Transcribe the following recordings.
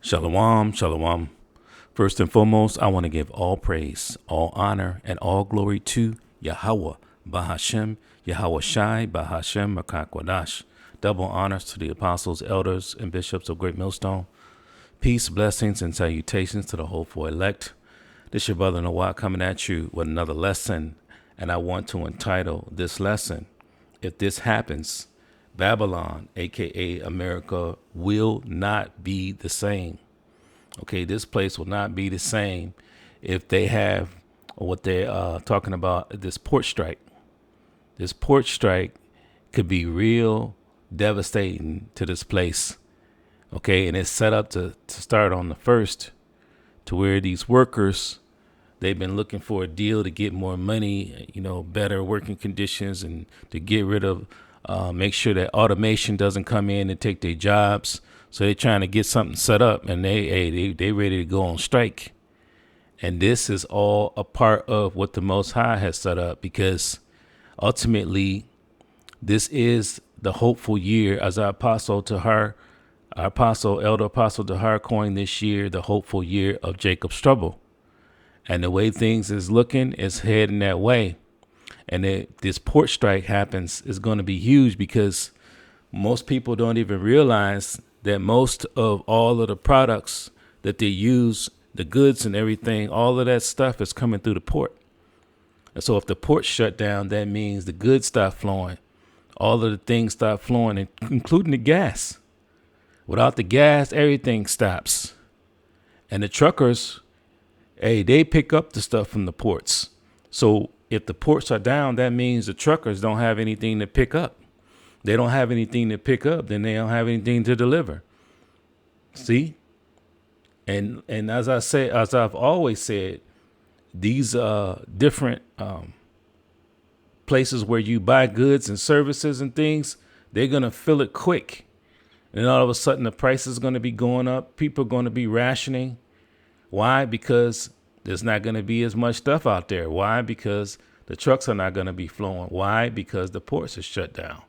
Shalom, shalom. First and foremost, I want to give all praise, all honor, and all glory to Yahweh, Bahashem, Yahweh Shai, Bahashem, Makakwadash. Double honors to the apostles, elders, and bishops of Great Millstone. Peace, blessings, and salutations to the hopeful elect. This is your brother Nawat coming at you with another lesson, and I want to entitle this lesson, If This Happens, Babaylon, aka America, will not be the same. Okay, this place will not be the same if they have what they're talking about, this port strike. This port strike could be real devastating to this place. Okay, and it's set up to start on the 1st, to where these workers, they've been looking for a deal to get more money, better working conditions, and to get rid of make sure that automation doesn't come in and take their jobs. So they're trying to get something set up, and they ready to go on strike. And this is all a part of what the Most High has set up, because ultimately this is the hopeful year, as our elder apostle Tahar coined this year, the hopeful year of Jacob's trouble. And the way things is looking is heading that way. And this port strike happens is going to be huge, because most people don't even realize that most of all of the products that they use, the goods and everything, all of that stuff is coming through the port. And so if the port shut down, that means the goods stop flowing. All of the things stop flowing, including the gas. Without the gas, everything stops. And the truckers, they pick up the stuff from the ports. So if the ports are down, that means the truckers don't have anything to pick up. They don't have anything to pick up, then they don't have anything to deliver. See? And as I've always said, these different places where you buy goods and services and things, they're going to fill it quick. And all of a sudden the price is going to be going up. People are going to be rationing. Why? Because there's not going to be as much stuff out there. Why? Because the trucks are not going to be flowing. Why? Because the ports are shut down.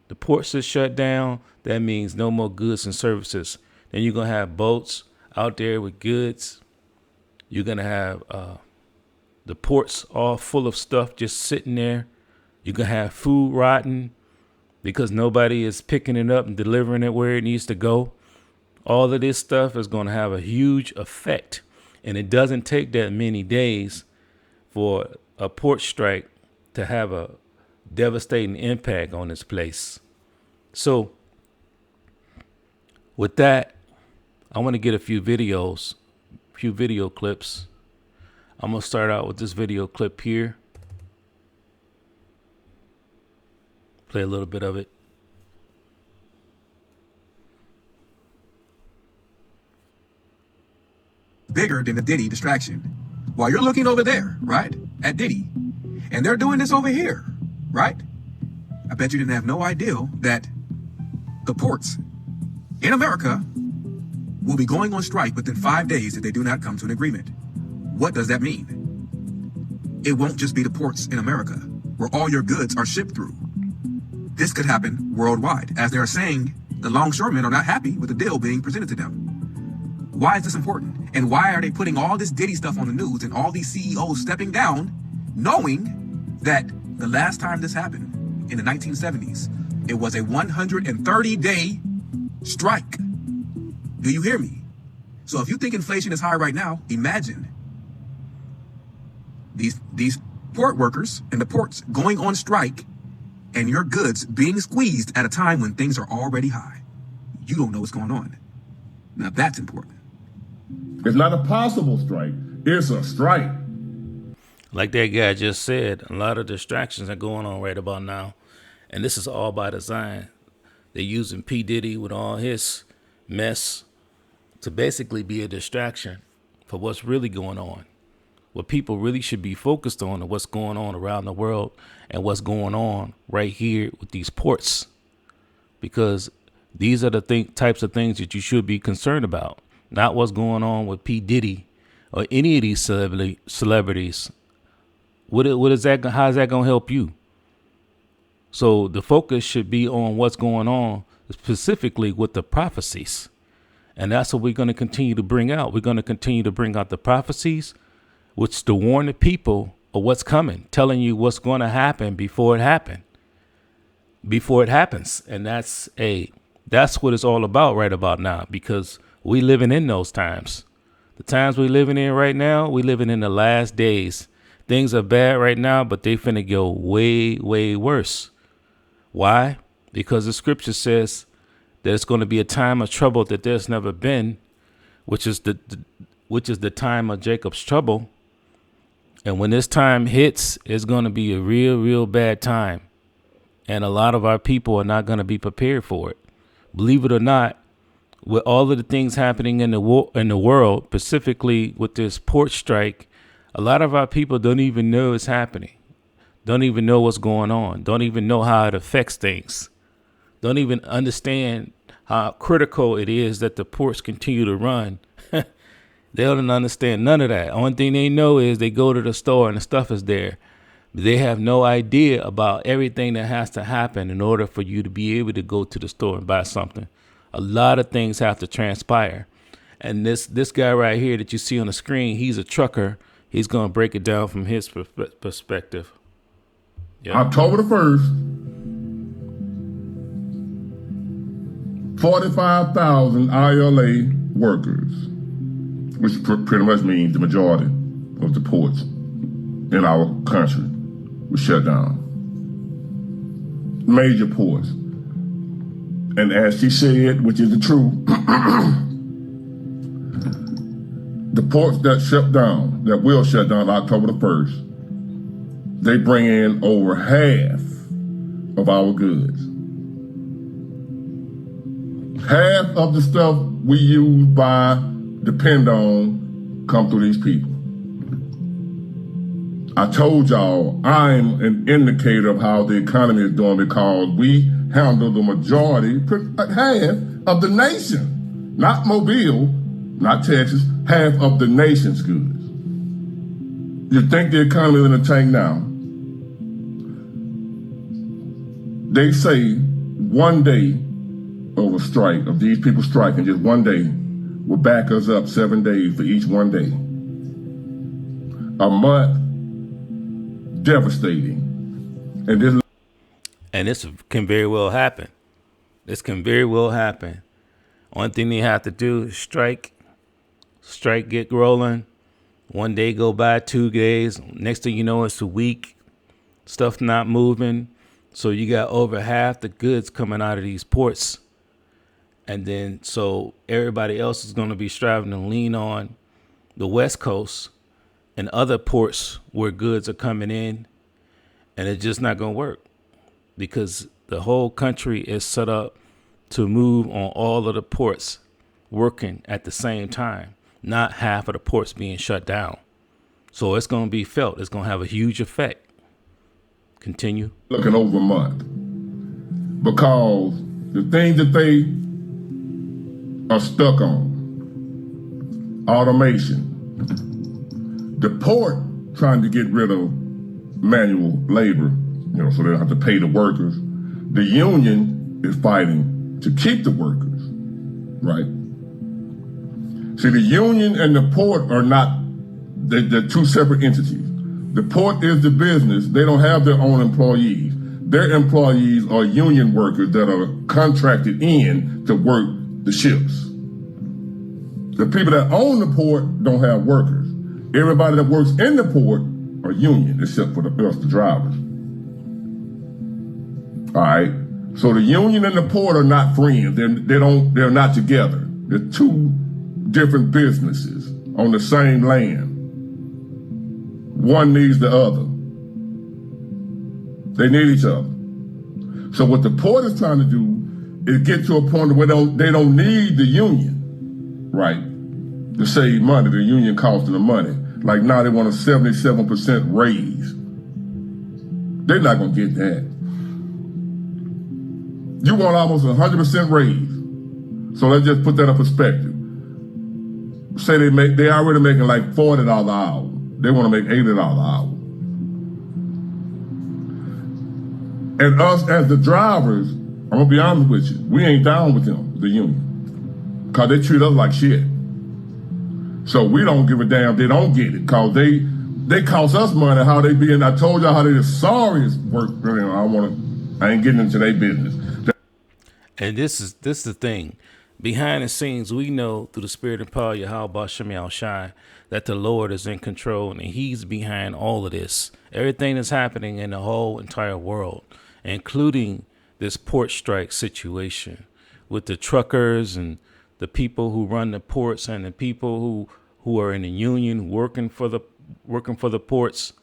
The ports are shut down. That means no more goods and services. Then you're going to have boats out there with goods. You're going to have the ports all full of stuff just sitting there. You're going to have food rotting because nobody is picking it up and delivering it where it needs to go. All of this stuff is going to have a huge effect. And it doesn't take that many days for a port strike to have a devastating impact on this place. So with that, I want to get a few video clips. I'm going to start out with this video clip here. Play a little bit of it. Bigger than the Diddy distraction. While you're looking over there, right, at Diddy, and they're doing this over here, right? I bet you didn't have no idea that the ports in America will be going on strike within 5 days if they do not come to an agreement. What does that mean? It won't just be the ports in America where all your goods are shipped through. This could happen worldwide, as they are saying the longshoremen are not happy with the deal being presented to them. Why is this important? And why are they putting all this Diddy stuff on the news and all these CEOs stepping down, knowing that the last time this happened in the 1970s, it was a 130-day strike? Do you hear me? So if you think inflation is high right now, imagine these port workers and the ports going on strike and your goods being squeezed at a time when things are already high. You don't know what's going on. Now that's important. It's not a possible strike. It's a strike. Like that guy just said, a lot of distractions are going on right about now. And this is all by design. They're using P. Diddy with all his mess to basically be a distraction for what's really going on. What people really should be focused on and what's going on around the world and what's going on right here with these ports. Because these are the types of things that you should be concerned about. Not what's going on with P. Diddy or any of these celebrities. What is that? How is that going to help you? So the focus should be on what's going on specifically with the prophecies And that's what we're going to continue to bring out. We're going to continue to bring out the prophecies, which to warn the people of what's coming, telling you what's going to happen before it happens. And that's what it's all about right about now, because we living in those times. The times we living in right now, we living in the last days. Things are bad right now, but they finna go way, way worse. Why? Because the scripture says that it's going to be a time of trouble that there's never been, which is the time of Jacob's trouble. And when this time hits, it's going to be a real, real bad time. And a lot of our people are not going to be prepared for it. Believe it or not, with all of the things happening in the world, specifically with this port strike, a lot of our people don't even know it's happening. Don't even know what's going on. Don't even know how it affects things. Don't even understand how critical it is that the ports continue to run. They don't understand none of that. Only thing they know is they go to the store and the stuff is there. They have no idea about everything that has to happen in order for you to be able to go to the store and buy something. A lot of things have to transpire. And this guy right here that you see on the screen, he's a trucker. He's going to break it down from his perspective. Yep. October the 1st, 45,000 ILA workers, which pretty much means the majority of the ports in our country were shut down. Major ports. And as she said, which is the truth, the ports that shut down, that will shut down October the 1st, they bring in over half of our goods. Half of the stuff we use, depend on, come through these people. I told y'all I'm an indicator of how the economy is doing because we handle the majority, half of the nation, not Mobile, not Texas, half of the nation's goods. You think the economy is in a tank now? They say one day of a strike, of these people striking, just one day, will back us up 7 days for each one day. A month, devastating. And this can very well happen. This can very well happen. One thing they have to do is strike, get rolling. One day go by, 2 days. Next thing you know, it's a week. Stuff not moving. So you got over half the goods coming out of these ports. And then so everybody else is going to be striving to lean on the West Coast and other ports where goods are coming in. And it's just not going to work because the whole country is set up to move on all of the ports working at the same time, not half of the ports being shut down. So it's going to be felt. It's going to have a huge effect. Continue. Looking over a month because the things that they are stuck on, automation, the port trying to get rid of manual labor, so they don't have to pay the workers. The union is fighting to keep the workers, right? See, the union and the port are not, they're two separate entities. The port is the business. They don't have their own employees. Their employees are union workers that are contracted in to work the ships. The people that own the port don't have workers. Everybody that works in the port are union, except for the drivers. All right. So the union and the port are not friends. They're not together. They're two different businesses on the same land. One needs the other. They need each other. So what the port is trying to do is get to a point where they don't need the union, right, to save money. The union costing them money. Like now they want a 77% raise. They're not going to get that. You want almost 100% raise. So let's just put that in perspective. Say they already making like $40 an hour. They want to make $80 an hour. And us as the drivers, I'm going to be honest with you, we ain't down with them, the union. because they treat us like shit. So we don't give a damn. They don't get it because they cost us money. How they be, and I told y'all how they the sorriest work. I ain't getting into their business. And this is the thing. Behind the scenes, we know through the spirit and power of Yahweh Shem Yahweh Shai that the Lord is in control and he's behind all of this. Everything that's happening in the whole entire world, including this port strike situation with the truckers and the people who run the ports and the people who are in the union working for the ports.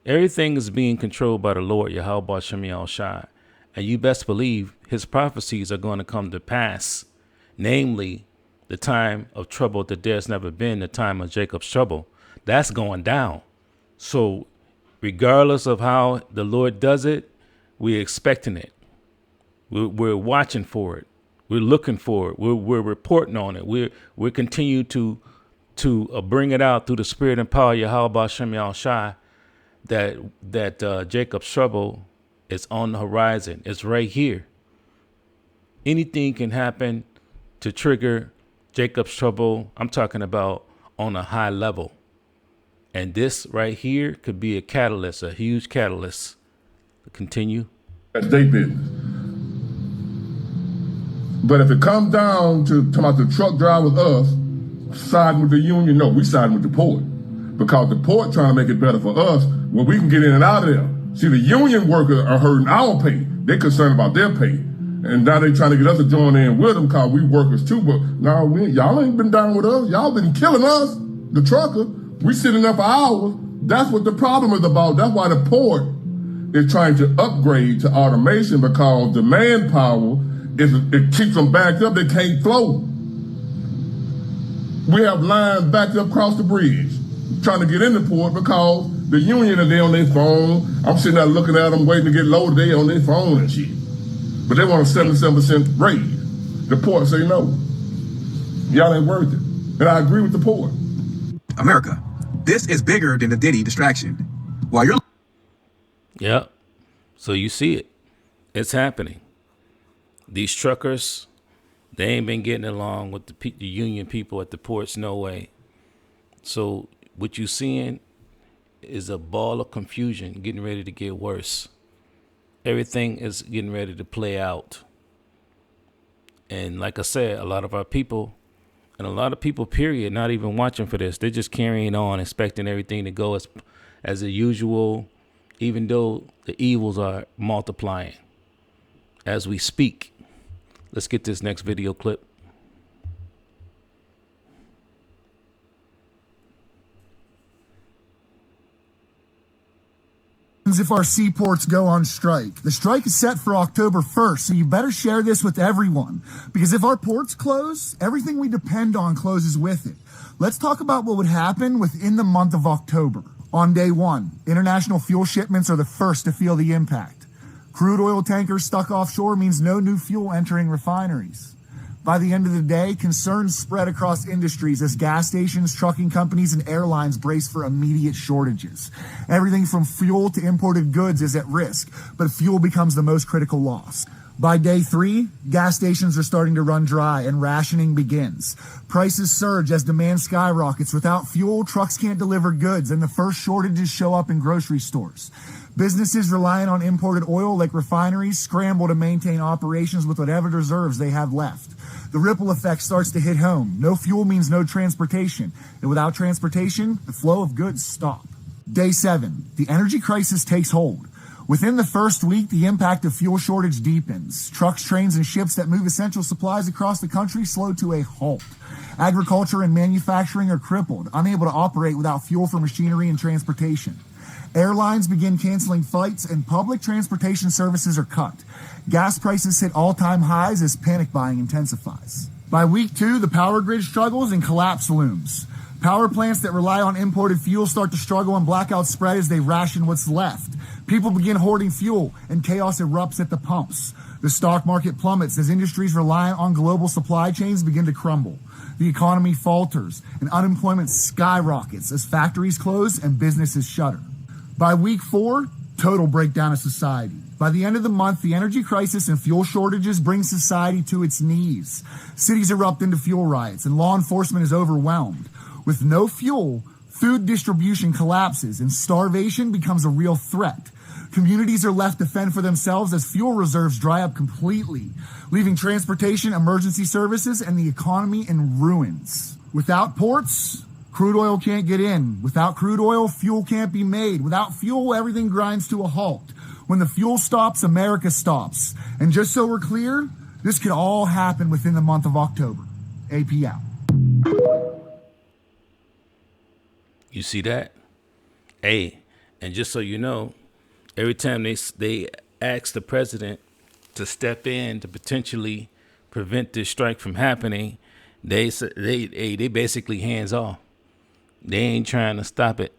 Everything is being controlled by the Lord Yahweh Shem Yahweh Shai. And you best believe his prophecies are going to come to pass. Namely, the time of trouble that there's never been, the time of Jacob's trouble. That's going down. So regardless of how the Lord does it, we're expecting it. We're watching for it. We're looking for it. We're reporting on it. We're continue to bring it out through the spirit and power of Yahweh Shem Yahweh Shai that Jacob's trouble is on the horizon. It's right here. Anything can happen to trigger Jacob's trouble. I'm talking about on a high level. And this right here could be a catalyst, a huge catalyst. Continue. That's their business. But if it comes down to talking about the truck drivers, us siding with the union, no, we siding with the port. Because the port trying to make it better for us when we can get in and out of there. See, the union workers are hurting our pay. They're concerned about their pay. And now they trying to get us to join in with them because we workers too. But now y'all ain't been down with us. Y'all been killing us, the trucker. We sitting up for hours. That's what the problem is about. That's why the port is trying to upgrade to automation because the manpower, it keeps them backed up. They can't flow. We have lines backed up across the bridge trying to get in the port because the union are there on their phone. I'm sitting there looking at them waiting to get loaded. They on their phone and shit. But they want a 77% raise. The port say no. Y'all ain't worth it. And I agree with the port. America, this is bigger than the Diddy distraction. While you're... Yeah. So you see it. It's happening. These truckers, they ain't been getting along with the union people at the ports, no way. So what you seeing is a ball of confusion getting ready to get worse. Everything is getting ready to play out. And like I said, a lot of our people, and a lot of people, period, not even watching for this. They're just carrying on, expecting everything to go as the usual, even though the evils are multiplying as we speak. Let's get this next video clip. If our seaports go on strike. The strike is set for October 1st, so you better share this with everyone. Because if our ports close, everything we depend on closes with it. Let's talk about what would happen within the month of October. On day one, international fuel shipments are the first to feel the impact. Crude oil tankers stuck offshore means no new fuel entering refineries. By the end of the day, concerns spread across industries as gas stations, trucking companies, and airlines brace for immediate shortages. Everything from fuel to imported goods is at risk, but fuel becomes the most critical loss. By day 3, gas stations are starting to run dry and rationing begins. Prices surge as demand skyrockets. Without fuel, trucks can't deliver goods, and the first shortages show up in grocery stores. Businesses relying on imported oil, like refineries, scramble to maintain operations with whatever reserves they have left. The ripple effect starts to hit home. No fuel means no transportation, and without transportation, the flow of goods stop. Day 7, the energy crisis takes hold. Within the first week, the impact of fuel shortage deepens. Trucks, trains, and ships that move essential supplies across the country slow to a halt. Agriculture and manufacturing are crippled, unable to operate without fuel for machinery and transportation. Airlines begin canceling flights, and public transportation services are cut. Gas prices hit all-time highs as panic buying intensifies. By week 2, the power grid struggles and collapse looms. Power plants that rely on imported fuel start to struggle and blackouts spread as they ration what's left. People begin hoarding fuel, and chaos erupts at the pumps. The stock market plummets as industries reliant on global supply chains begin to crumble. The economy falters, and unemployment skyrockets as factories close and businesses shutter. By week 4, total breakdown of society. By the end of the month, the energy crisis and fuel shortages bring society to its knees. Cities erupt into fuel riots, and law enforcement is overwhelmed. With no fuel, food distribution collapses, and starvation becomes a real threat. Communities are left to fend for themselves as fuel reserves dry up completely, leaving transportation, emergency services, and the economy in ruins. Without ports, crude oil can't get in. Without crude oil, fuel can't be made. Without fuel, everything grinds to a halt. When the fuel stops, America stops. And just so we're clear, this could all happen within the month of October. AP out. You see that? Hey, and just so you know, every time they ask the president to step in to potentially prevent this strike from happening, they basically hands off. They ain't trying to stop it.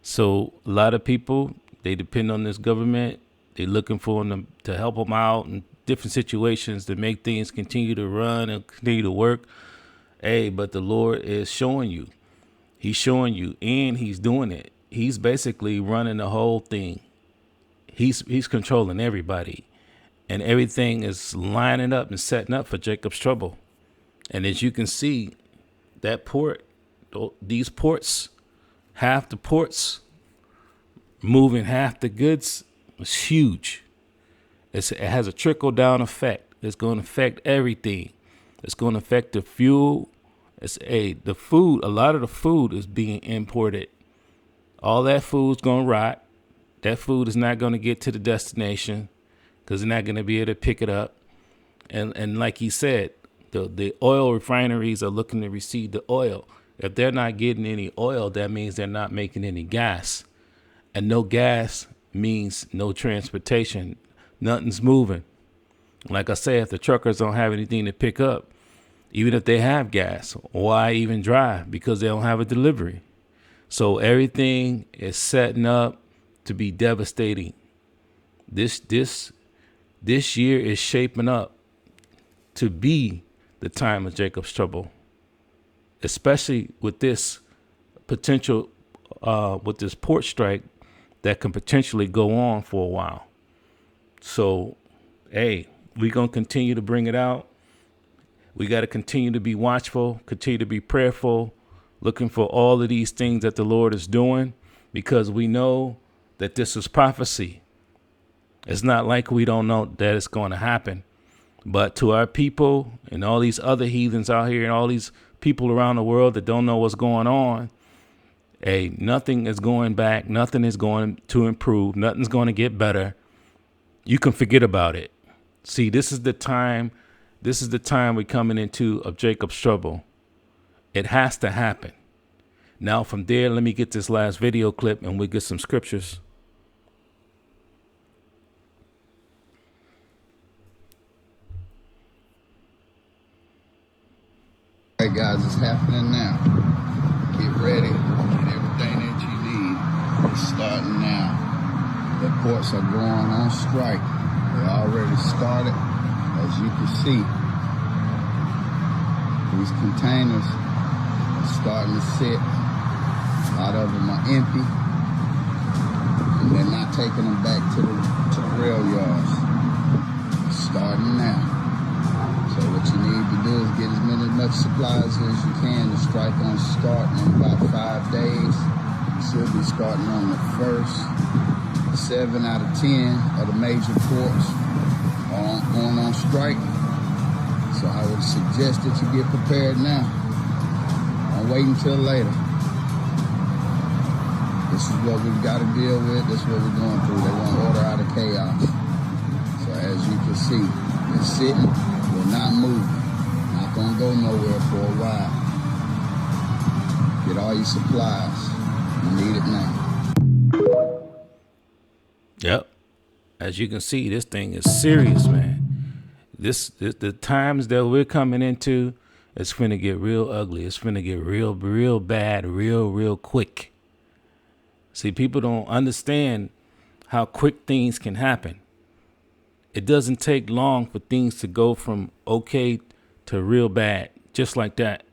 So a lot of people, they depend on this government. They're looking for them to help them out in different situations to make things continue to run and continue to work. Hey, but the Lord is showing you. He's showing you, and he's doing it. He's basically running the whole thing. He's controlling everybody, and everything is lining up and setting up for Jacob's trouble. And as you can see, that port, these ports, half the ports moving half the goods is huge. It has a trickle down effect. It's going to affect everything. It's going to affect the fuel. The food. A lot of the food is being imported. All that food's going to rot. That food is not going to get to the destination because they're not going to be able to pick it up. And like he said, the oil refineries are looking to receive the oil. If they're not getting any oil, that means they're not making any gas. And no gas means no transportation. Nothing's moving. Like I say, if the truckers don't have anything to pick up, even if they have gas, why even drive? Because they don't have a delivery. So everything is setting up to be devastating. This year is shaping up to be the time of Jacob's trouble, especially with this potential, with this port strike that can potentially go on for a while. So, hey, we're going to continue to bring it out. We got to continue to be watchful, continue to be prayerful, looking for all of these things that the Lord is doing, because we know that this is prophecy. It's not like we don't know that it's going to happen. But to our people and all these other heathens out here and all these people around the world that don't know what's going on, hey, nothing is going back. Nothing is going to improve. Nothing's going to get better. You can forget about it. See, this is the time. This is the time we're coming into of Jacob's trouble. It has to happen. Now, from there, let me get this last video clip and we'll get some scriptures. Hey guys, it's happening now. Get ready. Get everything that you need. It's starting now. The ports are going on strike. They already started. As you can see, these containers are starting to sit. A lot of them are empty, and they're not taking them back to the rail yards. It's starting now. So what you need to do is get as much supplies as you can. The strike on start in about 5 days. It should be starting on the 1st. 7 out of 10 of the major ports are going on strike. So I would suggest that you get prepared now. Don't wait until later. This is what we've got to deal with. This is what we're going through. They want order out of chaos. So as you can see, they're sitting, we're not moving. Not going to go nowhere for a while. Get all your supplies. You need it now. Yep. As you can see, this thing is serious, man. The times that we're coming into, it's finna get real ugly. It's finna get real bad, real quick. See, people don't understand how quick things can happen. It doesn't take long for things to go from okay to real bad, just like that.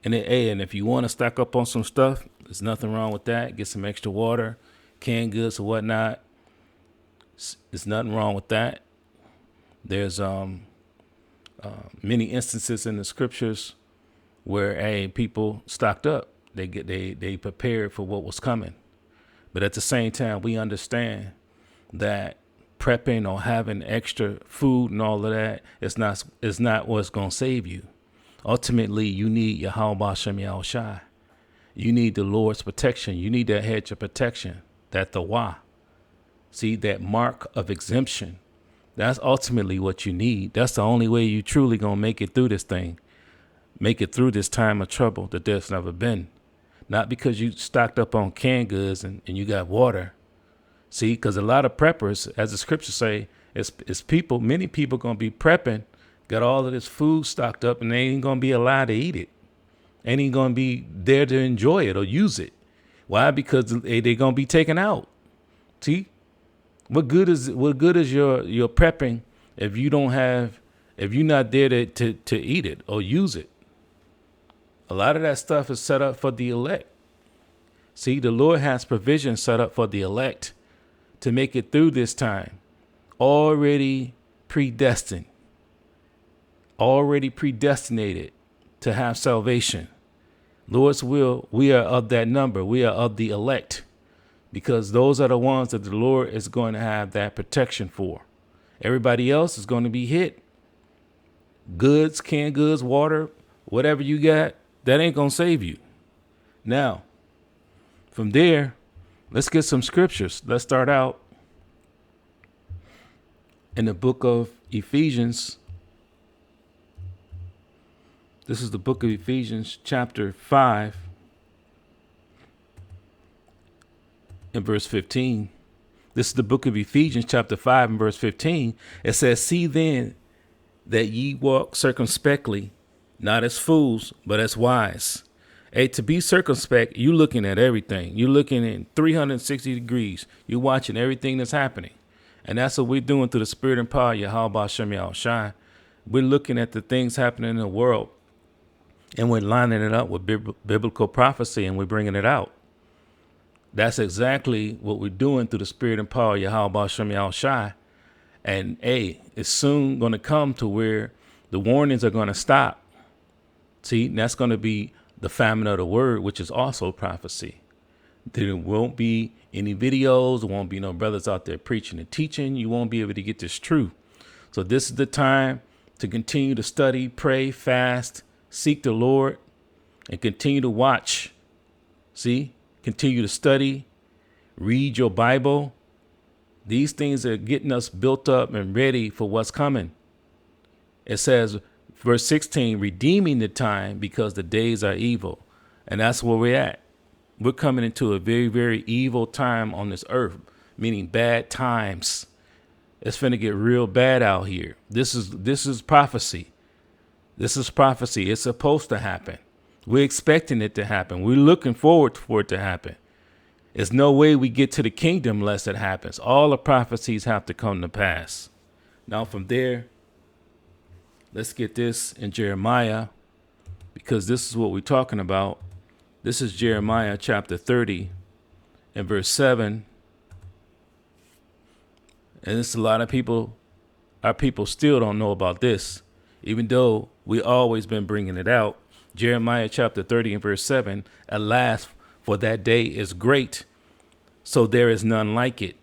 And if you want to stock up on some stuff, there's nothing wrong with that. Get some extra water. canned goods or whatnot. There's nothing wrong with that. There's many instances in the scriptures where people stocked up. They prepared for what was coming. But at the same time, we understand that prepping or having extra food and all of that is not what's going to save you. Ultimately, you need Yahweh Bashem Yahushai. You need the Lord's protection. You need that hedge of protection, that Tawah. See, that mark of exemption. That's ultimately what you need. That's the only way you truly going to make it through this thing. Make it through this time of trouble that there's never been. Not because you stocked up on canned goods and you got water. See, because a lot of preppers, as the scriptures say, it's people, many people going to be prepping, got all of this food stocked up, and they ain't going to be allowed to eat it. Ain't even going to be there to enjoy it or use it. Why? Because they're going to be taken out. See, what good is your prepping if you're not there to eat it or use it? A lot of that stuff is set up for the elect. See, the Lord has provision set up for the elect to make it through this time. Already predestined. Already predestinated to have salvation. Lord's will, we are of that number. We are of the elect. Because those are the ones that the Lord is going to have that protection for. Everybody else is going to be hit. Goods, canned goods, water, whatever you got, that ain't going to save you. Now, from there, let's get some scriptures. Let's start out in the book of Ephesians. This is the book of Ephesians, chapter 5, and verse 15. This is the book of Ephesians, chapter 5, and verse 15. It says, "See then that ye walk circumspectly, not as fools, but as wise." Hey, to be circumspect, you looking at everything. You're looking in 360 degrees. You're watching everything that's happening. And that's what we're doing through the spirit and power of Yahweh Bashem Yahushai. We're looking at the things happening in the world, and we're lining it up with biblical prophecy, and we're bringing it out. That's exactly what we're doing through the spirit and power of Yahweh Bashem Yahushai. And it's soon going to come to where the warnings are going to stop. See, that's going to be the famine of the word, which is also prophecy. There won't be any videos. There won't be no brothers out there preaching and teaching. You won't be able to get this truth. So this is the time to continue to study, pray, fast, seek the Lord, and continue to watch. See, continue to study, read your Bible. These things are getting us built up and ready for what's coming. It says, verse 16, redeeming the time because the days are evil. And that's where we're at. We're coming into a very, very evil time on this earth, meaning bad times. It's finna get real bad out here. This is prophecy. This is prophecy. It's supposed to happen. We're expecting it to happen. We're looking forward for it to happen. There's no way we get to the kingdom unless it happens. All the prophecies have to come to pass. Now from there, let's get this in Jeremiah, because this is what we're talking about. This is Jeremiah chapter 30 and verse 7. And it's a lot of people, our people still don't know about this, even though we always been bringing it out. Jeremiah chapter 30 and verse 7, alas, for that day is great, so there is none like it.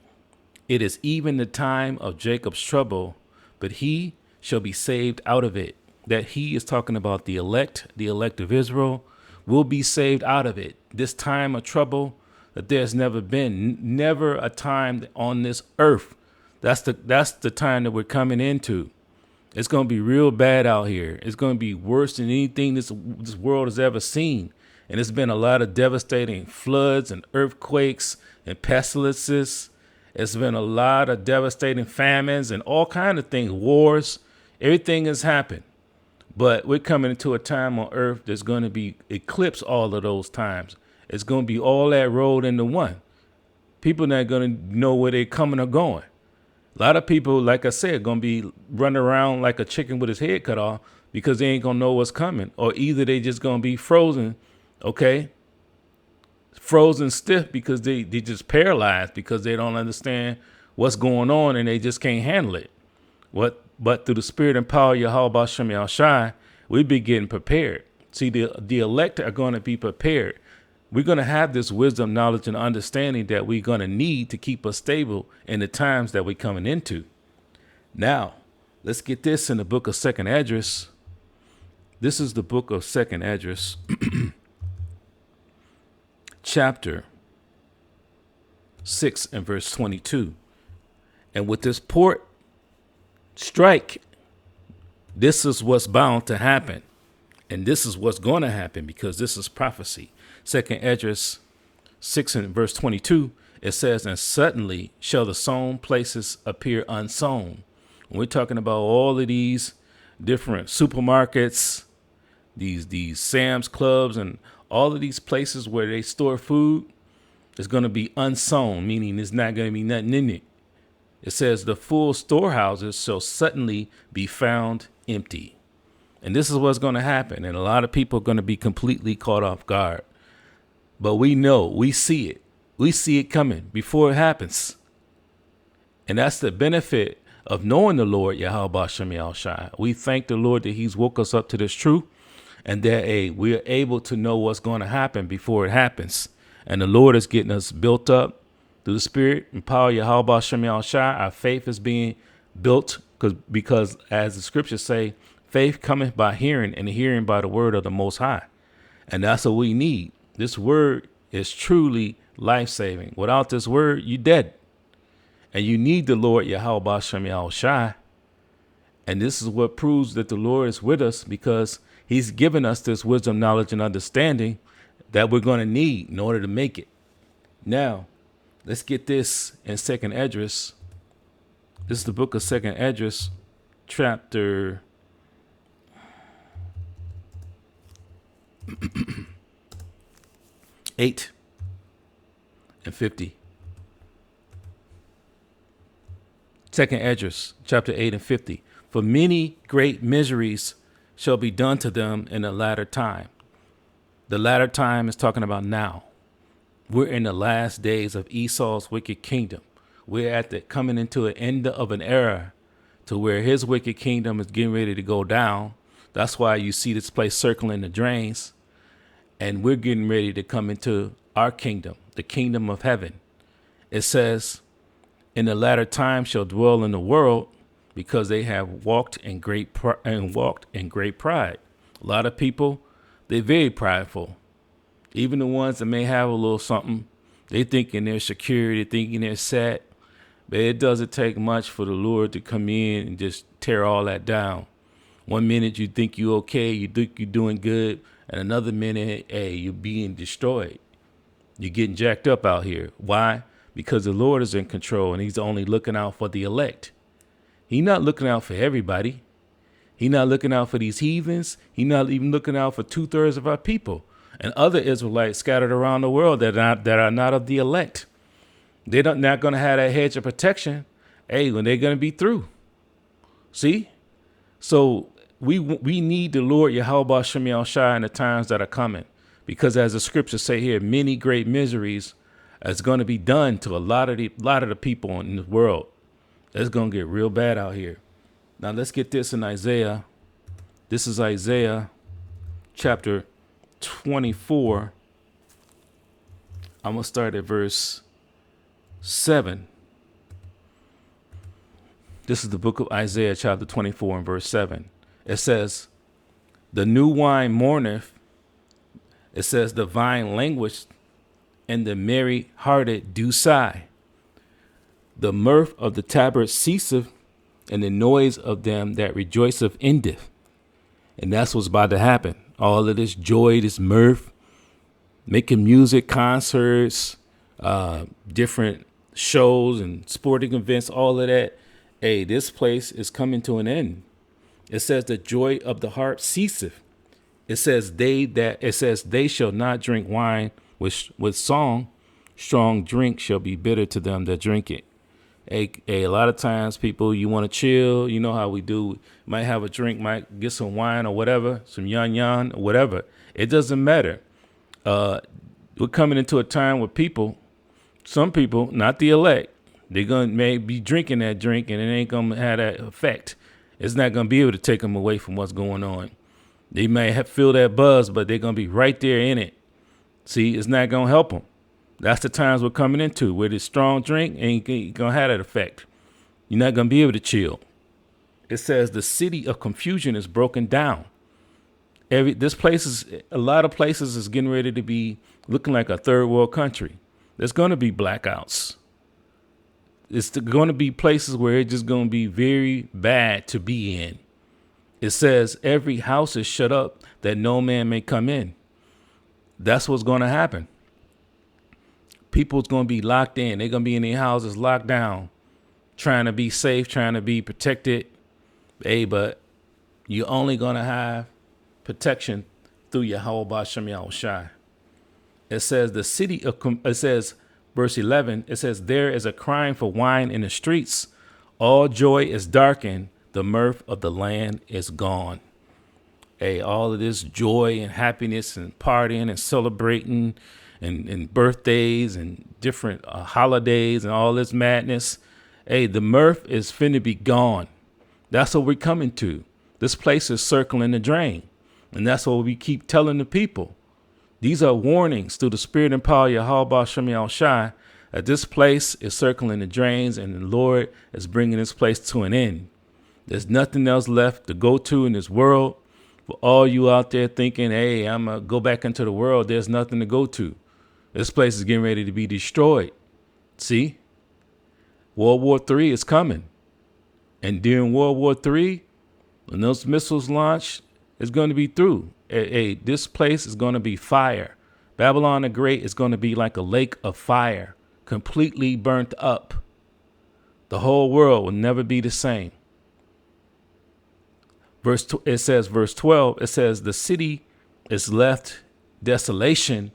It is even the time of Jacob's trouble, but he shall be saved out of it. That he is talking about the elect of Israel, will be saved out of it. This time of trouble that there's never been, never a time on this earth. That's the time that we're coming into. It's going to be real bad out here. It's going to be worse than anything this world has ever seen. And it's been a lot of devastating floods and earthquakes and pestilences. It's been a lot of devastating famines and all kinds of things, wars. Everything has happened. But we're coming into a time on earth that's going to be eclipse all of those times. It's going to be all that rolled into one. People not going to know where they're coming or going. A lot of people, like I said, going to be running around like a chicken with his head cut off because they ain't going to know what's coming. Or either they just going to be frozen, okay? frozen stiff because they just paralyzed because they don't understand what's going on and they just can't handle it. But through the spirit and power of Yahweh Bashem Yahushai, we be getting prepared. See, the elect are going to be prepared. We're going to have this wisdom, knowledge, and understanding that we're going to need to keep us stable in the times that we're coming into. Now, let's get this in the book of 2nd Esdras. This is the book of 2nd Esdras, chapter 6 and verse 22. And with this port strike, this is what's bound to happen. And this is what's going to happen because this is prophecy. 2nd Esdras 6 and verse 22, it says, and suddenly shall the sown places appear unsown. When we're talking about all of these different supermarkets, these Sam's Clubs, and all of these places where they store food, it's going to be unsown, meaning there's not going to be nothing in it. It says the full storehouses shall suddenly be found empty. And this is what's going to happen. And a lot of people are going to be completely caught off guard. But we know, we see it. We see it coming before it happens. And that's the benefit of knowing the Lord, Yahweh Bashem Yahushai. We thank the Lord that he's woke us up to this truth and that we are able to know what's going to happen before it happens. And the Lord is getting us built up through the spirit and power of Yahweh Bashem Yahushai. Our faith is being built because as the scriptures say, faith cometh by hearing and hearing by the word of the Most High. And that's what we need. This word is truly life-saving. Without this word, you're dead. And you need the Lord, Yahweh Bashem Yahushai. And this is what proves that the Lord is with us because he's given us this wisdom, knowledge, and understanding that we're going to need in order to make it. Now, let's get this in 2nd Esdras. This is the book of 2nd Esdras, chapter 8 and 50. 2nd Esdras, chapter 8 and 50. For many great miseries shall be done to them in the latter time. The latter time is talking about now. We're in the last days of Esau's wicked kingdom. We're at the coming into an end of an era to where his wicked kingdom is getting ready to go down. That's why you see this place circling the drains. And we're getting ready to come into our kingdom, the kingdom of heaven. It says, in the latter time shall dwell in the world because they have walked in great pride. A lot of people, they're very prideful. Even the ones that may have a little something, they thinking they're secure, they thinking they're set. But it doesn't take much for the Lord to come in and just tear all that down. One minute you think you're okay, you think you're doing good, and another minute, hey, you're being destroyed. You're getting jacked up out here. Why? Because the Lord is in control and he's only looking out for the elect. He's not looking out for everybody. He's not looking out for these heathens. He's not even looking out for 2/3 of our people and other Israelites scattered around the world that are not of the elect. They're not going to have that hedge of protection. Hey, when they're going to be through. See? So we need the Lord Yahweh Bashem Yahushai in the times that are coming. Because as the scriptures say here, many great miseries is going to be done to a lot of the people in the world. It's going to get real bad out here. Now let's get this in Isaiah. This is Isaiah chapter 24. I'm going to start at verse 7. This is the book of Isaiah chapter 24 and verse 7. It says, the new wine mourneth. It says the vine languished and the merry-hearted do sigh. The mirth of the tabret ceaseth, and the noise of them that rejoiceth endeth. And that's what's about to happen. All of this joy, this mirth, making music, concerts, different shows and sporting events, all of that. Hey, this place is coming to an end. It says the joy of the harp ceaseth. It says they shall not drink wine with song. Strong drink shall be bitter to them that drink it. A lot of times people, you want to chill. You know how we do. Might have a drink, might get some wine or whatever, some yan or whatever. It doesn't matter. What We're coming into a time where some people, not the elect, they're going to may be drinking that drink and it ain't going to have that effect. It's not going to be able to take them away from what's going on. They may feel that buzz, but they're going to be right there in it. See, it's not going to help them. That's the times we're coming into where this strong drink ain't going to have that effect. You're not going to be able to chill. It says the city of confusion is broken down. A lot of places is getting ready to be looking like a third world country. There's going to be blackouts. It's going to be places where it's just going to be very bad to be in. It says every house is shut up that no man may come in. That's what's going to happen. People's going to be locked in. They're going to be in their houses locked down, trying to be safe, trying to be protected. Hey, but you're only going to have protection through Yahweh B'Shem Yahushai. It says verse 11, it says, there is a crying for wine in the streets. All joy is darkened. The mirth of the land is gone. Hey, all of this joy and happiness and partying and celebrating and birthdays and different holidays and all this madness. Hey, the mirth is finna be gone. That's what we're coming to. This place is circling the drain. And that's what we keep telling the people. These are warnings through the spirit and power of Yahweh B'Shem Yahushai that this place is circling the drains and the Lord is bringing this place to an end. There's nothing else left to go to in this world. For all you out there thinking, hey, I'm going to go back into the world, there's nothing to go to. This place is getting ready to be destroyed. See? World War III is coming. And during World War III, when those missiles launch, it's going to be through. Hey, this place is going to be fire. Babylon the Great is going to be like a lake of fire, completely burnt up. The whole world will never be the same. Verse 12, it says, the city is left desolation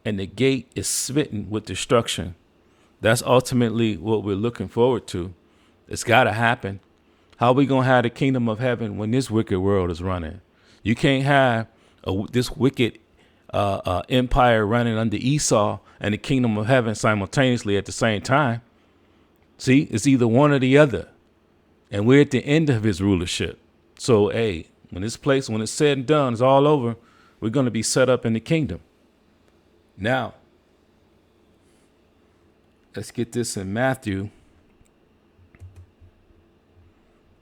and the gate is smitten with destruction. That's ultimately what we're looking forward to. It's got to happen. How are we going to have the kingdom of heaven when this wicked world is running? You can't have this wicked empire running under Esau and the kingdom of heaven simultaneously at the same time. See, it's either one or the other. And we're at the end of his rulership. So, hey, when it's said and done, it's all over, we're going to be set up in the kingdom. Now, let's get this in Matthew.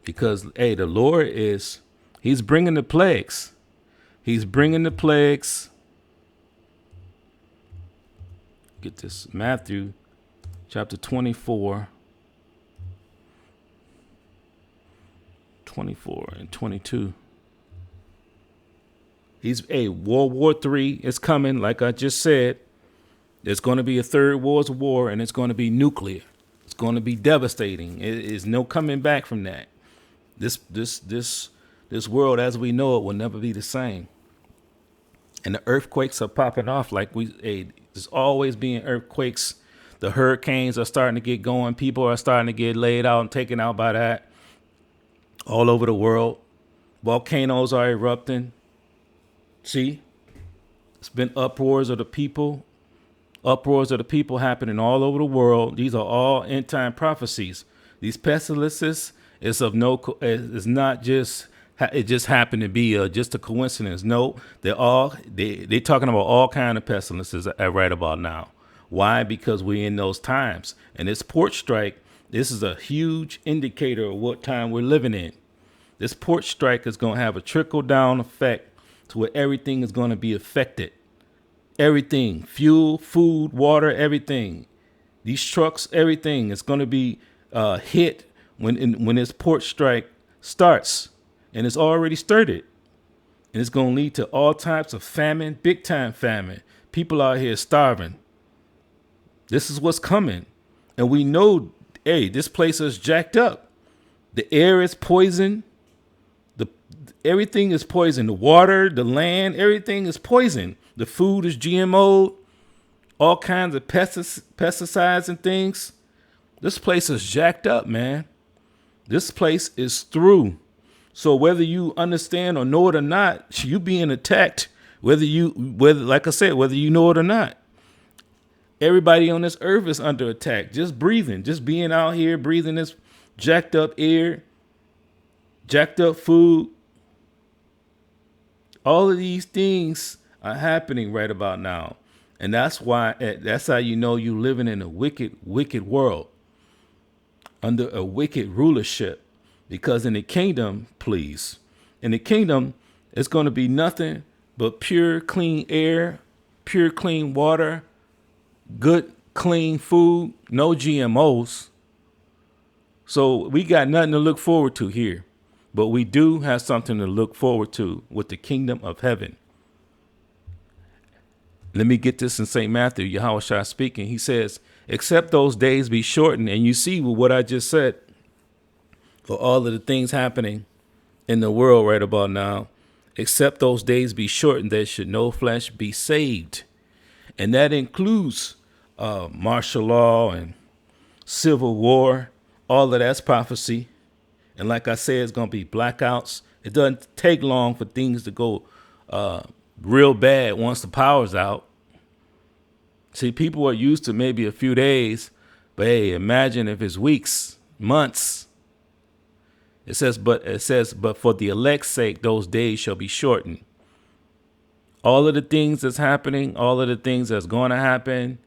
Because, hey, the Lord he's bringing the plagues. He's bringing the plagues. Get this, Matthew chapter 24. 24 and 22. World War III is coming, like I just said. There's going to be a third world war, and it's going to be nuclear. It's going to be devastating. It is no coming back from that. This world as we know it will never be the same. And the earthquakes are popping off there's always being earthquakes. The hurricanes are starting to get going. People are starting to get laid out and taken out by that. All over the world. Volcanoes are erupting. See? It's been uproars of the people happening all over the world. These are all end time prophecies. These pestilences is not just it just happened to be just a coincidence. No, they're talking about all kind of pestilences right about now. Why? Because we're in those times. And this port strike, this is a huge indicator of what time we're living in. This port strike is going to have a trickle down effect to where everything is going to be affected. Everything, fuel, food, water, everything. These trucks, everything is going to be hit when this port strike starts. And it's already started. And it's going to lead to all types of famine, big time famine. People out here starving. This is what's coming. And we know, hey, this place is jacked up. The air is poison. Everything is poison. The water, the land, everything is poison. The food is GMO. All kinds of pesticides and things. This place is jacked up, man. This place is through. So whether you understand or know it or not, you being attacked, whether you know it or not. Everybody on this earth is under attack. Just breathing, just being out here, breathing this jacked up air, jacked up food. All of these things are happening right about now. And that's how you know you're living in a wicked, wicked world under a wicked rulership. Because in the kingdom, in the kingdom, it's going to be nothing but pure, clean air, pure, clean water, good, clean food, no GMOs. So we got nothing to look forward to here. But we do have something to look forward to with the kingdom of heaven. Let me get this in St. Matthew, Yahushua speaking. He says, except those days be shortened. And you see what I just said, for all of the things happening in the world right about now, except those days be shortened, there should no flesh be saved. And that includes martial law and civil war. All of that's prophecy. And like I said, it's going to be blackouts. It doesn't take long for things to go real bad once the power's out. See, people are used to maybe a few days, but hey, imagine if it's weeks, months. It says, but for the elect's sake, those days shall be shortened. All of the things that's happening, all of the things that's going to happen,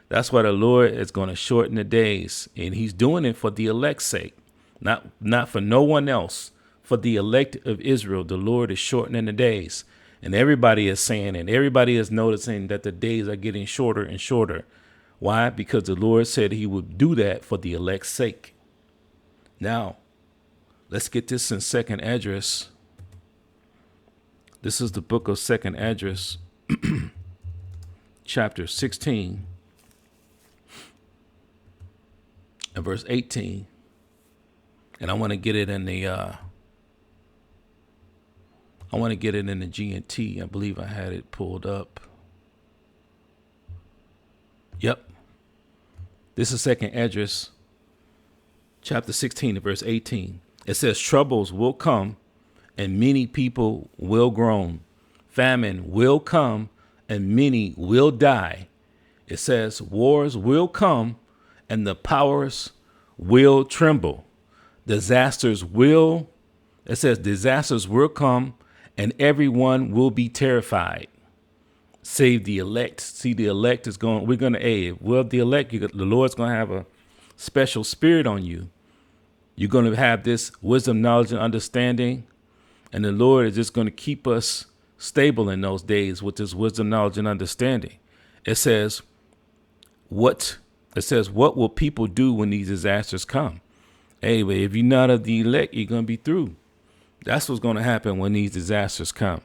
that's why the Lord is going to shorten the days. And he's doing it for the elect's sake, not for no one else. For the elect of Israel, the Lord is shortening the days. And everybody is saying, and everybody is noticing that the days are getting shorter and shorter. Why? Because the Lord said he would do that for the elect's sake. Now, let's get this in 2nd Esdras. This is the book of 2nd Esdras, chapter 16, and verse 18. And I want to get it in the G&T. I believe I had it pulled up. Yep. This is 2nd Esdras, chapter 16, and verse 18. It says, troubles will come, and many people will groan. Famine will come, and many will die. It says, wars will come, and the powers will tremble. Disasters will come, and everyone will be terrified. Save the elect. See, the elect is going, the elect, the Lord's going to have a special spirit on you. You're going to have this wisdom, knowledge, and understanding. And the Lord is just going to keep us stable in those days with this wisdom, knowledge, and understanding. It says, what will people do when these disasters come? Hey, but if you're not of the elect, you're going to be through. That's what's going to happen when these disasters come.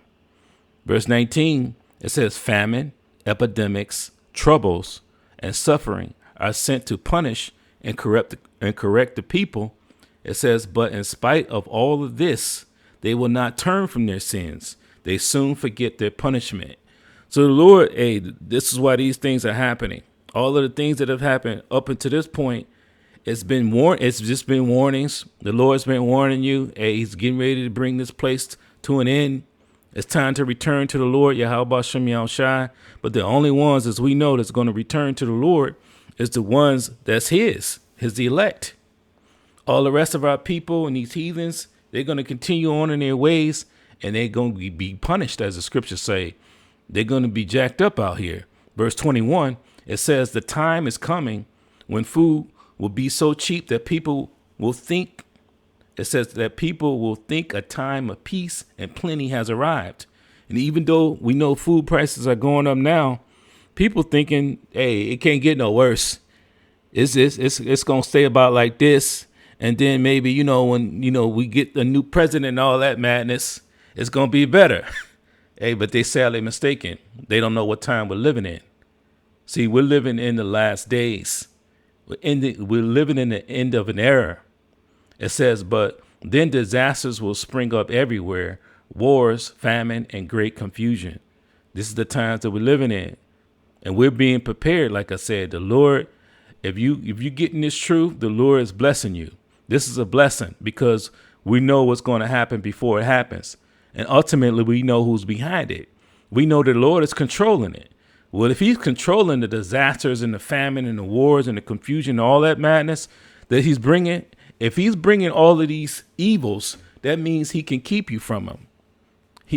Verse 19, it says, famine, epidemics, troubles, and suffering are sent to punish and correct the people. It says, but in spite of all of this, they will not turn from their sins. They soon forget their punishment. So the Lord, this is why these things are happening. All of the things that have happened up until this point, it's just been warnings. The Lord's been warning you. He's getting ready to bring this place to an end. It's time to return to the Lord, Yahweh Shem Yahushai. But the only ones, as we know, that's going to return to the Lord is the ones that's his elect. All the rest of our people and these heathens, they're going to continue on in their ways, and they're going to be punished, as the scriptures say. They're going to be jacked up out here. Verse 21, it says, the time is coming when food will be so cheap that people will think, it says that people will think a time of peace and plenty has arrived. And even though we know food prices are going up now, people thinking, hey, it can't get no worse. It's going to stay about like this. And then maybe, when, we get a new president and all that madness, it's going to be better. Hey, but they sadly mistaken. They don't know what time we're living in. See, we're living in the last days. We're living in the end of an era. It says, but then disasters will spring up everywhere. Wars, famine, and great confusion. This is the times that we're living in. And we're being prepared. Like I said, the Lord, if you're getting this truth, the Lord is blessing you. This is a blessing because we know what's going to happen before it happens. And ultimately, we know who's behind it. We know the Lord is controlling it. Well, if he's controlling the disasters and the famine and the wars and the confusion and all that madness that he's bringing, if he's bringing all of these evils, that means he can keep you from them.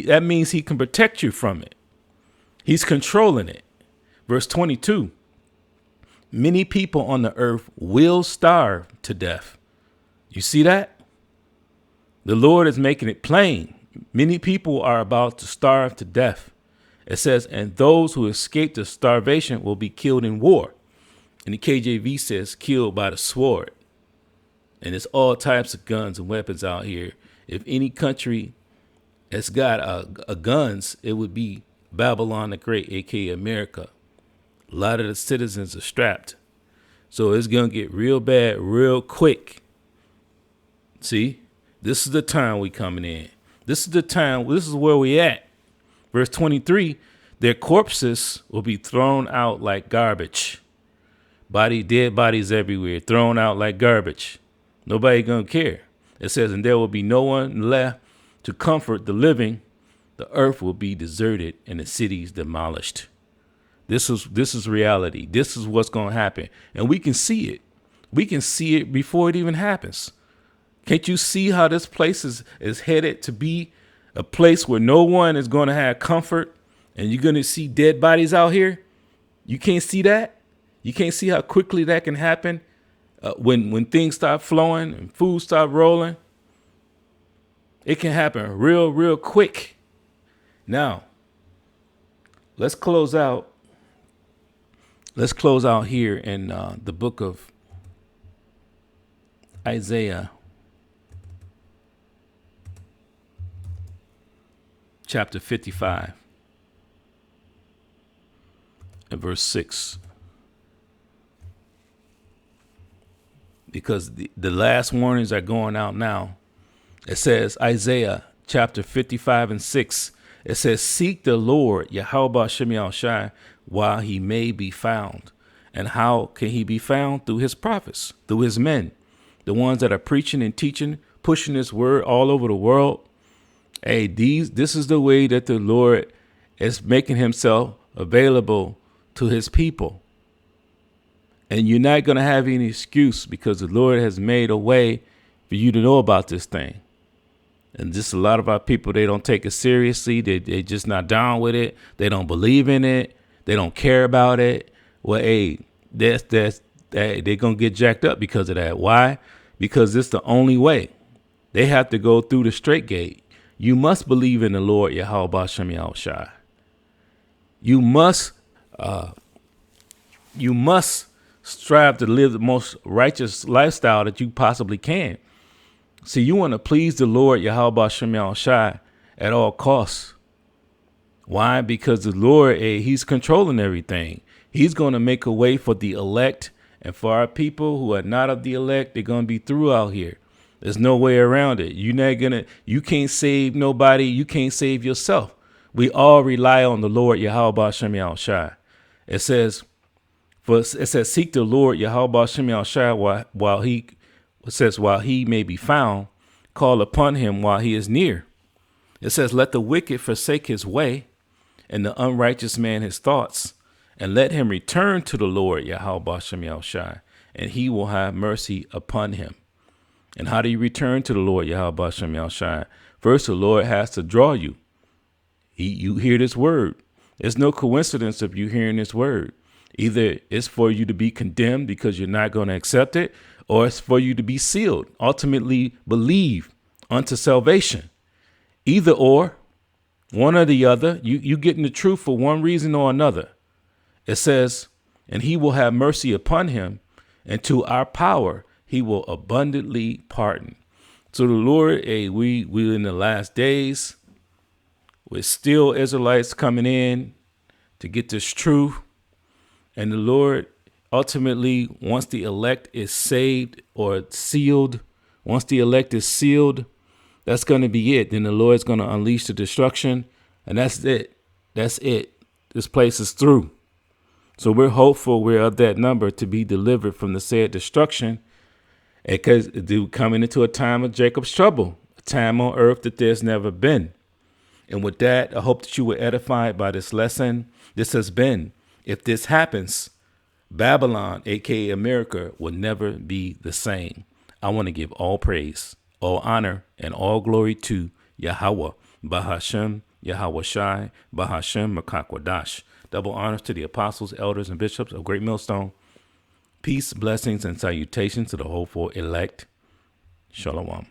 That means he can protect you from it. He's controlling it. Verse 22, many people on the earth will starve to death. You see that? The Lord is making it plain. Many people are about to starve to death. It says, and those who escape the starvation will be killed in war. And the KJV says killed by the sword. And there's all types of guns and weapons out here. If any country has got a guns, it would be Babaylon the Great, aka America. A lot of the citizens are strapped. So it's going to get real bad real quick. See, this is the time we coming in. This is the time. This is where we at. Verse 23, their corpses will be thrown out like garbage. Dead bodies everywhere, thrown out like garbage. Nobody going to care. It says, and there will be no one left to comfort the living. The earth will be deserted and the cities demolished. This is reality. This is what's going to happen. And we can see it. We can see it before it even happens. Can't you see how this place is headed to be a place where no one is going to have comfort and you're going to see dead bodies out here? You can't see that? You can't see how quickly that can happen when things start flowing and food start rolling? It can happen real quick. Now, let's close out. Let's close out here in the book of Isaiah, chapter 55, and verse 6. Because the last warnings are going out now. It says, Isaiah chapter 55 and 6. It says, seek the Lord, Yahweh Shem Shai, while he may be found. And how can he be found? Through his prophets, through his men, the ones that are preaching and teaching, pushing his word all over the world. Hey, this is the way that the Lord is making himself available to his people. And you're not going to have any excuse because the Lord has made a way for you to know about this thing. And just a lot of our people, they don't take it seriously. They just not down with it. They don't believe in it. They don't care about it. Well, hey, they're going to get jacked up because of that. Why? Because it's the only way. They have to go through the straight gate. You must believe in the Lord, Yahweh Shem Shai. You must strive to live the most righteous lifestyle that you possibly can. See, you want to please the Lord, Yahweh Shem Shai, at all costs. Why? Because the Lord, he's controlling everything. He's going to make a way for the elect, and for our people who are not of the elect, they're going to be through out here. There's no way around it. You can't save nobody. You can't save yourself. We all rely on the Lord, Yahweh Shem Shai. It says, seek the Lord, Yahweh Shem Shai, while he may be found, call upon him while he is near. It says, let the wicked forsake his way and the unrighteous man his thoughts, and let him return to the Lord, Yahweh Shem Shai, and he will have mercy upon him. And how do you return to the Lord, Yahweh Shem Shai? First, the Lord has to draw you. You hear this word. There's no coincidence of you hearing this word. Either it's for you to be condemned because you're not going to accept it, or it's for you to be sealed, ultimately believe unto salvation. Either or, one or the other, you getting the truth for one reason or another. It says, and he will have mercy upon him, and to our power he will abundantly pardon. So the Lord, we in the last days, with still Israelites coming in to get this truth. And the Lord ultimately, once the elect is saved or sealed, once the elect is sealed, that's going to be it. Then the Lord's going to unleash the destruction. And that's it. That's it. This place is through. So we're hopeful we're of that number to be delivered from the said destruction, because they're coming into a time of Jacob's trouble, a time on earth that there's never been. And with that, I hope that you were edified by this lesson. This has been If this happens, Babaylon, aka America, will never be the same. I want to give all praise, all honor, and all glory to Yahweh, Bahashem, Yahweh Shai, Bahashem, Makakwadash. Double honors to the apostles, elders, and bishops of Great Millstone. Peace, blessings, and salutations to the hopeful elect. Shalom.